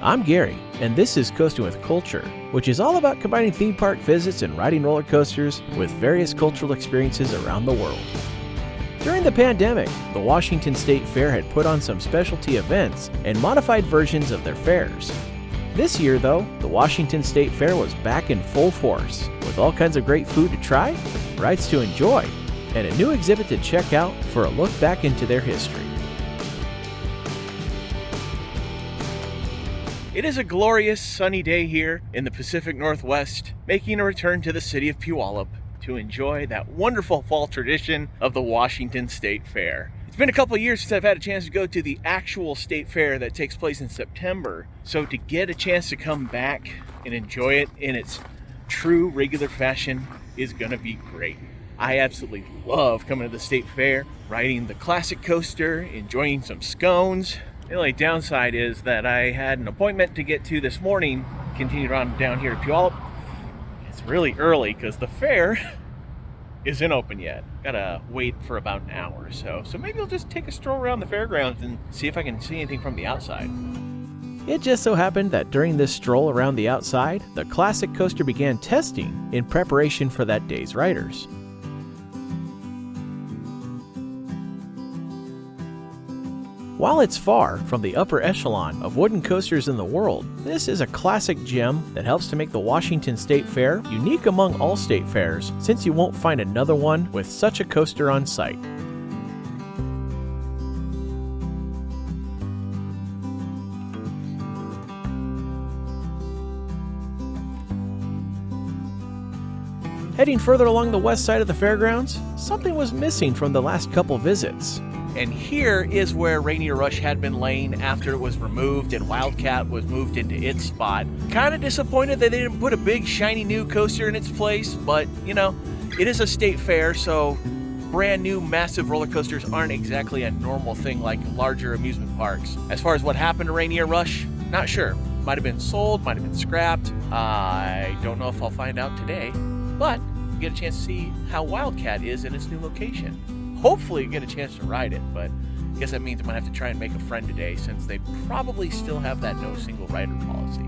I'm Gary, and this is Coasting with Culture, which is all about combining theme park visits and riding roller coasters with various cultural experiences around the world. During the pandemic, the Washington State Fair had put on some specialty events and modified versions of their fairs. This year, though, the Washington State Fair was back in full force, with all kinds of great food to try, rides to enjoy, and a new exhibit to check out for a look back into their history. It is a glorious sunny day here in the Pacific Northwest, making a return to the city of Puyallup to enjoy that wonderful fall tradition of the Washington State Fair. It's been a couple of years since I've had a chance to go to the actual state fair that takes place in September, so to get a chance to come back and enjoy it in its true regular fashion is gonna be great. I absolutely love coming to the state fair, riding the classic coaster, enjoying some scones. The only downside is that I had an appointment to get to this morning, continued on down here to Puyallup. It's really early because the fair isn't open yet. Gotta wait for about an hour or so. So maybe I'll just take a stroll around the fairgrounds and see if I can see anything from the outside. It just so happened that during this stroll around the outside, the classic coaster began testing in preparation for that day's riders. While it's far from the upper echelon of wooden coasters in the world, this is a classic gem that helps to make the Washington State Fair unique among all state fairs, since you won't find another one with such a coaster on site. Heading further along the west side of the fairgrounds, something was missing from the last couple visits. And here is where Rainier Rush had been laying after it was removed and Wildcat was moved into its spot. Kind of disappointed that they didn't put a big shiny new coaster in its place, but you know, it is a state fair, so brand new massive roller coasters aren't exactly a normal thing like larger amusement parks. As far as what happened to Rainier Rush, not sure. Might have been sold, might have been scrapped. I don't know if I'll find out today, but you get a chance to see how Wildcat is in its new location. Hopefully you get a chance to ride it, but I guess that means I'm going to have to try and make a friend today since they probably still have that no single rider policy.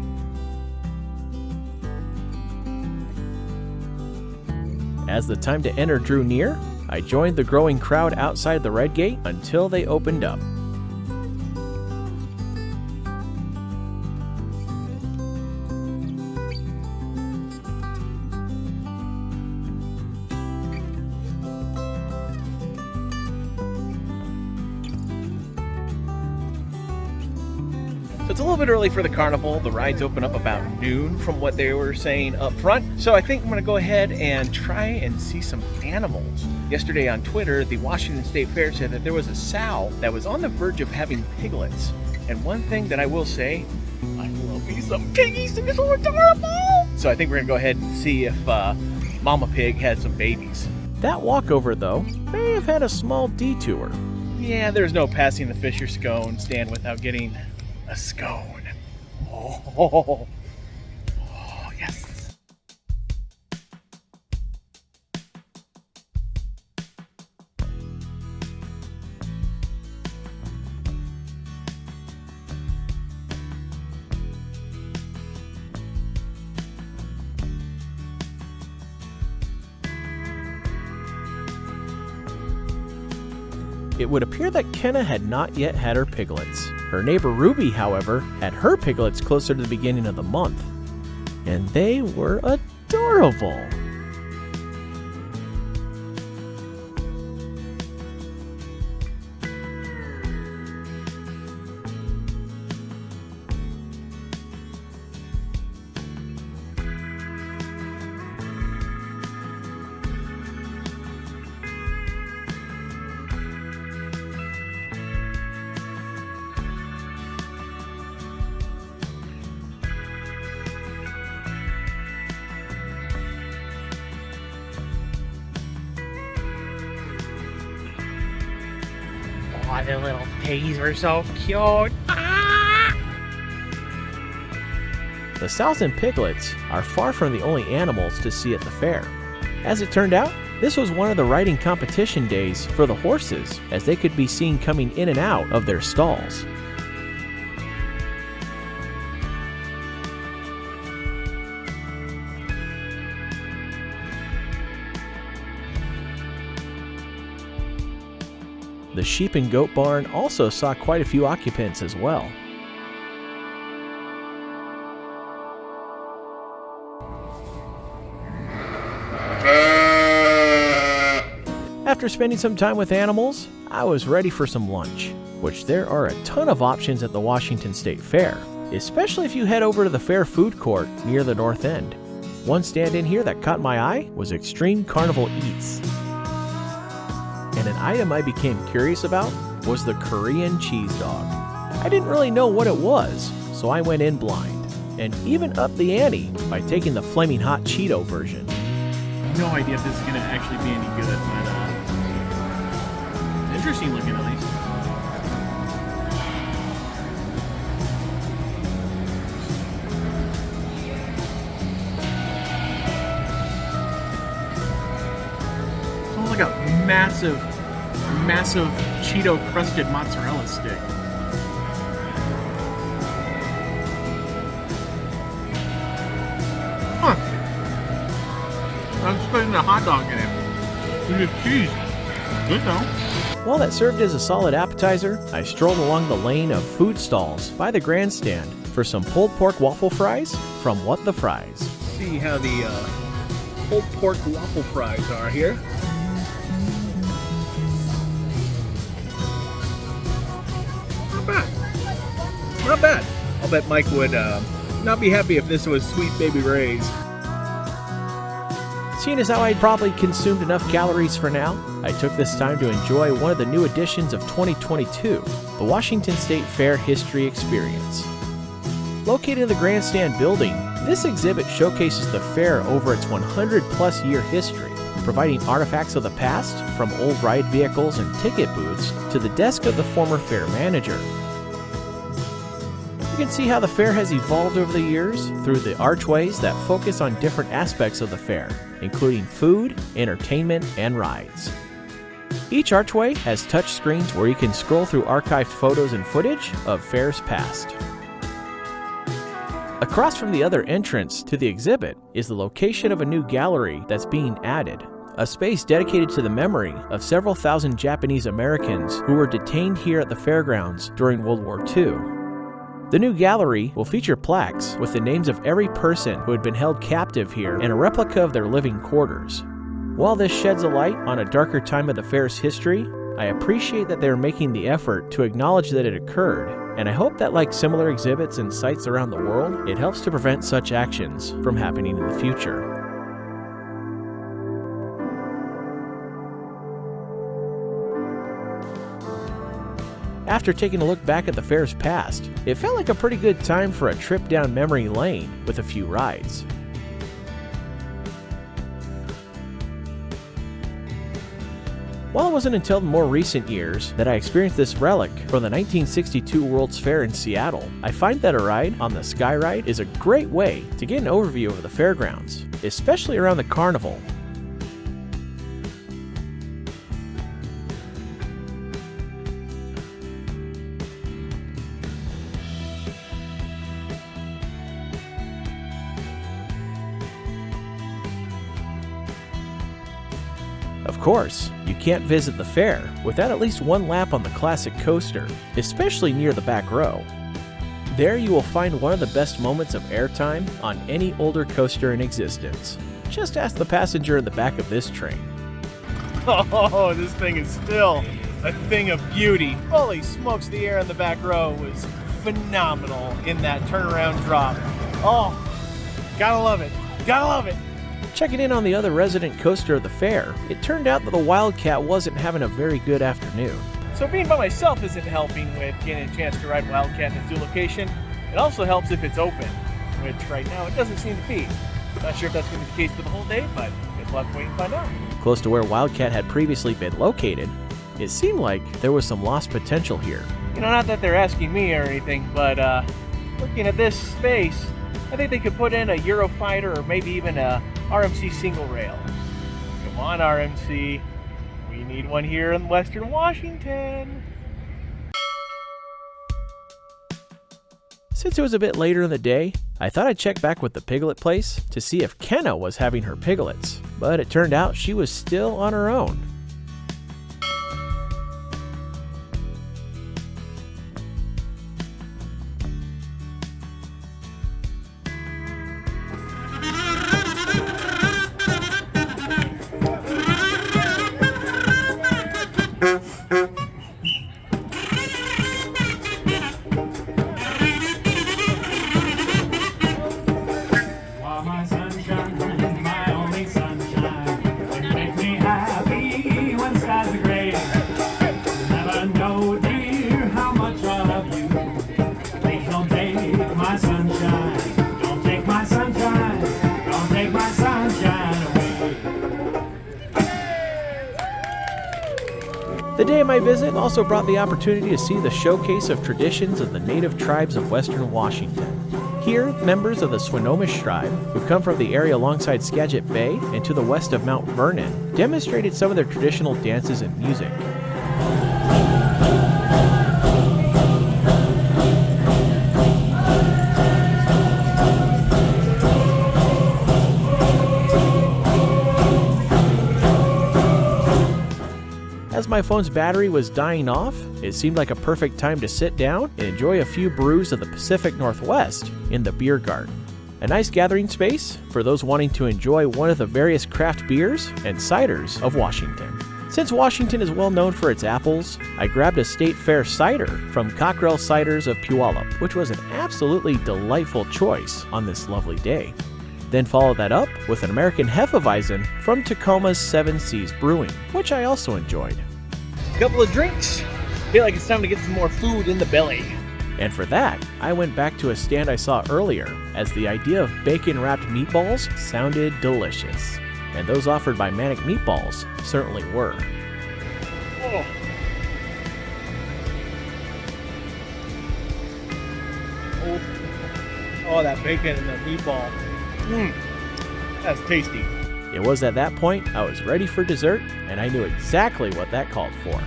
As the time to enter drew near, I joined the growing crowd outside the red gate until they opened up. So it's a little bit early for the carnival. The rides open up about noon from what they were saying up front. So I think I'm gonna go ahead and try and see some animals. Yesterday on Twitter, the Washington State Fair said that there was a sow that was on the verge of having piglets. And one thing that I will say, I love me some piggies and they're so adorable. So I think we're gonna go ahead and see if Mama Pig had some babies. That walkover though, may have had a small detour. Yeah, there's no passing the Fisher Scone stand without getting a scone. Oh, yes. It would appear that Kenna had not yet had her piglets. Her neighbor Ruby, however, had her piglets closer to the beginning of the month. And they were adorable. Oh, the little piggies were so cute. Ah! The sows and piglets are far from the only animals to see at the fair. As it turned out, this was one of the riding competition days for the horses, as they could be seen coming in and out of their stalls. The sheep and goat barn also saw quite a few occupants as well. After spending some time with animals, I was ready for some lunch, which there are a ton of options at the Washington State Fair, especially if you head over to the fair food court near the north end. One stand in here that caught my eye was Extreme Carnival Eats. And an item I became curious about was the Korean cheese dog. I didn't really know what it was, so I went in blind, and even upped the ante by taking the flaming hot Cheeto version. No idea if this is going to actually be any good, but interesting looking at least. Oh, like a massive Cheeto crusted mozzarella stick. Huh. I'm expecting a hot dog in it. With cheese. Good though. While that served as a solid appetizer, I strolled along the lane of food stalls by the grandstand for some pulled pork waffle fries from What the Fries. See how the pulled pork waffle fries are here. Not bad. Not bad. I'll bet Mike would not be happy if this was Sweet Baby Ray's. Seeing as how I'd probably consumed enough calories for now, I took this time to enjoy one of the new editions of 2022, the Washington State Fair History Experience. Located in the Grandstand building, this exhibit showcases the fair over its 100-plus year history, providing artifacts of the past, from old ride vehicles and ticket booths to the desk of the former fair manager. You can see how the fair has evolved over the years through the archways that focus on different aspects of the fair, including food, entertainment, and rides. Each archway has touch screens where you can scroll through archived photos and footage of fairs past. Across from the other entrance to the exhibit is the location of a new gallery that's being added, a space dedicated to the memory of several thousand Japanese Americans who were detained here at the fairgrounds during World War II. The new gallery will feature plaques with the names of every person who had been held captive here and a replica of their living quarters. While this sheds a light on a darker time of the fair's history, I appreciate that they are making the effort to acknowledge that it occurred, and I hope that, like similar exhibits and sites around the world, it helps to prevent such actions from happening in the future. After taking a look back at the fair's past, it felt like a pretty good time for a trip down memory lane with a few rides. While it wasn't until the more recent years that I experienced this relic from the 1962 World's Fair in Seattle, I find that a ride on the Sky Ride is a great way to get an overview of the fairgrounds, especially around the carnival. Of course, you can't visit the fair without at least one lap on the classic coaster, especially near the back row. There you will find one of the best moments of airtime on any older coaster in existence. Just ask the passenger in the back of this train. Oh, this thing is still a thing of beauty. Holy smokes, the air in the back row was phenomenal in that turnaround drop. Oh, gotta love it. Gotta love it. Checking in on the other resident coaster of the fair, it turned out that the Wildcat wasn't having a very good afternoon. So being by myself isn't helping with getting a chance to ride Wildcat in its new location. It also helps if it's open, which right now it doesn't seem to be. Not sure if that's going to be the case for the whole day, but guess we'll have to wait and find out. Close to where Wildcat had previously been located, it seemed like there was some lost potential here. You know, not that they're asking me or anything, but looking at this space, I think they could put in a Eurofighter or maybe even a RMC single rail. Come on, RMC. We need one here in Western Washington. Since it was a bit later in the day, I thought I'd check back with the piglet place to see if Kenna was having her piglets, but it turned out she was still on her own. day of my visit also brought the opportunity to see the showcase of traditions of the native tribes of Western Washington. Here, members of the Swinomish tribe, who come from the area alongside Skagit Bay and to the west of Mount Vernon, demonstrated some of their traditional dances and music. As my phone's battery was dying off, it seemed like a perfect time to sit down and enjoy a few brews of the Pacific Northwest in the beer garden. A nice gathering space for those wanting to enjoy one of the various craft beers and ciders of Washington. Since Washington is well known for its apples, I grabbed a state fair cider from Cockrell Ciders of Puyallup, which was an absolutely delightful choice on this lovely day. Then followed that up with an American Hefeweizen from Tacoma's Seven Seas Brewing, which I also enjoyed. A couple of drinks. Feel like it's time to get some more food in the belly. And for that, I went back to a stand I saw earlier, as the idea of bacon-wrapped meatballs sounded delicious. And those offered by Manic Meatballs certainly were. Oh, that bacon and the meatball. That's tasty. It was at that point I was ready for dessert, and I knew exactly what that called for.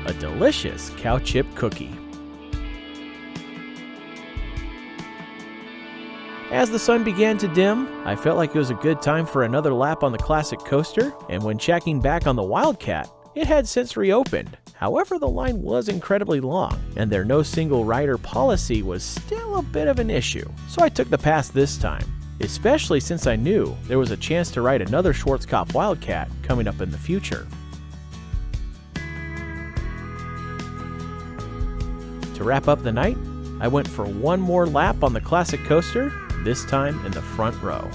A delicious cow chip cookie. As the sun began to dim, I felt like it was a good time for another lap on the classic coaster, and when checking back on the Wildcat, it had since reopened. However, the line was incredibly long, and their no single rider policy was still a bit of an issue, so I took the pass this time, especially since I knew there was a chance to ride another Schwarzkopf Wildcat coming up in the future. To wrap up the night, I went for one more lap on the classic coaster, this time in the front row.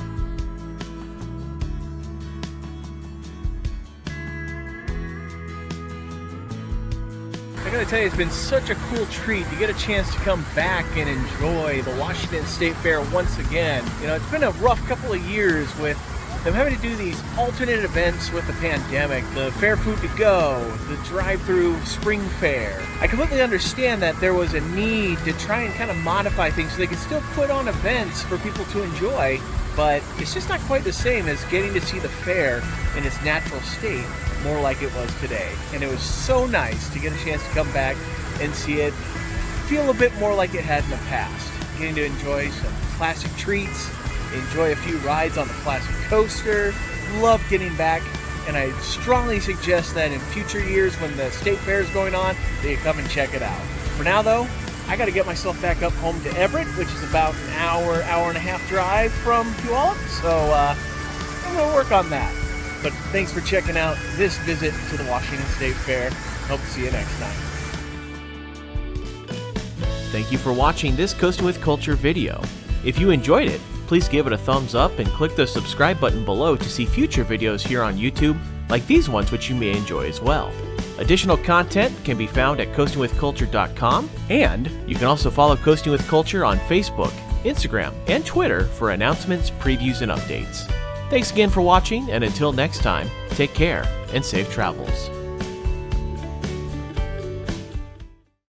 I gotta tell you, it's been such a cool treat to get a chance to come back and enjoy the Washington State Fair once again. You know, it's been a rough couple of years with them having to do these alternate events with the pandemic, the fair food to go, the drive-through spring fair. I completely understand that there was a need to try and kind of modify things so they could still put on events for people to enjoy, but it's just not quite the same as getting to see the fair in its natural state, more like it was today. And it was so nice to get a chance to come back and see it feel a bit more like it had in the past. Getting to enjoy some classic treats, enjoy a few rides on the classic coaster. Love getting back, and I strongly suggest that in future years when the state fair is going on, that you come and check it out. For now though, I gotta get myself back up home to Everett, which is about an hour and a half drive from Puyallup, so I'm gonna work on that. But thanks for checking out this visit to the Washington State Fair. Hope to see you next time. Thank you for watching this Coastin' with Culture video. If you enjoyed it, please give it a thumbs up and click the subscribe button below to see future videos here on YouTube, like these ones which you may enjoy as well. Additional content can be found at coastingwithculture.com, and you can also follow Coasting with Culture on Facebook, Instagram, and Twitter for announcements, previews, and updates. Thanks again for watching, and until next time, take care and safe travels.